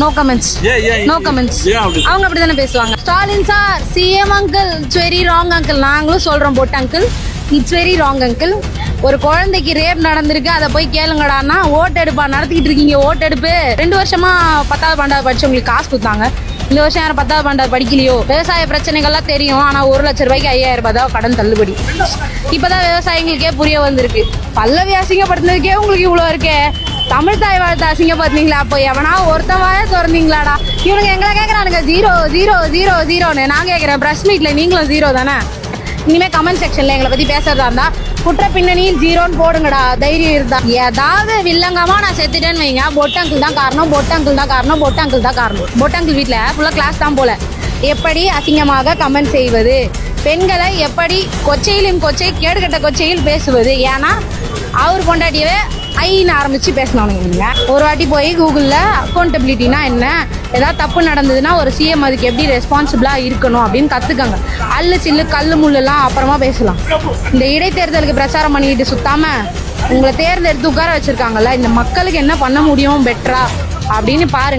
No comments. No comments. அவங்க அப்படி தானே பேசுவாங்க. Stalin sir CM uncle it's very wrong uncle. நாங்களும் சொல்றோம் boat uncle it's very wrong uncle. ஒரு குழந்தைக்கு ரேப் நடந்திருக்கு, அதை போய் கேளுங்கடான்னா ஓட்டெடுப்பா நடத்திக்கிட்டு இருக்கீங்க. ஓட்டெடுப்பு 2 வருஷமா 10வது 12வது படிச்சவங்களுக்கு காசு கொடுத்தாங்க. இந்த வருஷம் யாரும் 10வது 12வது படிக்கலையோ? விவசாய பிரச்சனைகள்லாம் தெரியும், ஆனா 1 லட்ச ரூபாய்க்கு 5000 ரூபாய் தான் கடன் தள்ளுபடி. இப்பதான் விவசாயிகளுக்கே புரிய வந்திருக்கு. பல்லவி அசிங்கப்படுத்தினதுக்கே உங்களுக்கு இவ்வளவு இருக்கே, தமிழ் தாய் வாழ்த்து அசிங்கப்படுத்தீங்களா? அப்போ எவனா ஒருத்த வாய திறந்தீங்களாடா? இவனுங்க எங்களை கேட்கறானுங்க 0 0 0 0ன்னு. நான் கேட்கிறேன் பிரஸ் மீட்ல நீங்களும் 0 தானே? இனிமே கமெண்ட் செக்ஷன்ல எங்களை பத்தி பேசுறதா இருந்தா குற்ற பின்னணியில் 0ன்னு போடுங்கடா, தைரியம் இருந்தா. ஏதாவது வில்லங்கமா நான் செத்துட்டேன்னு வைங்க, பொட்டங்கிள் தான் காரணம், பொட்டங்கிள் தான் காரணம், பொட்டங்கிள் தான் காரணம். பொட்டங்கிள் வீட்டுல ஃபுல்லா கிளாஸ் தான் போல. எப்படி அசிங்கமாக கமெண்ட் செய்வது, பெண்களை எப்படி கொச்சையிலும் கொச்சை கேடுகட்ட கொச்சையில் பேசுவது. ஏன்னா அவர் கொண்டாடியவே ஐன்னு ஆரம்பிச்சு பேசினானுங்க. ஒரு வாட்டி போய் கூகுளில் அக்கௌண்டபிலிட்டினா என்ன, ஏதாவது தப்பு நடந்ததுன்னா ஒரு சிஎம் அதுக்கு எப்படி ரெஸ்பான்சிபிளாக இருக்கணும் அப்படின்னு கற்றுக்கங்க. அல்லு சில்லு கல்லு முள்ளுலாம் அப்புறமா பேசலாம். இந்த இடைத்தேர்தலுக்கு பிரச்சாரம் பண்ணிக்கிட்டு சுத்தாமல் உங்களை தேர்ந்தெடுத்து உட்கார வச்சுருக்காங்கல்ல, இந்த மக்களுக்கு என்ன பண்ண முடியும் பெட்டரா அப்படின்னு பாருங்க.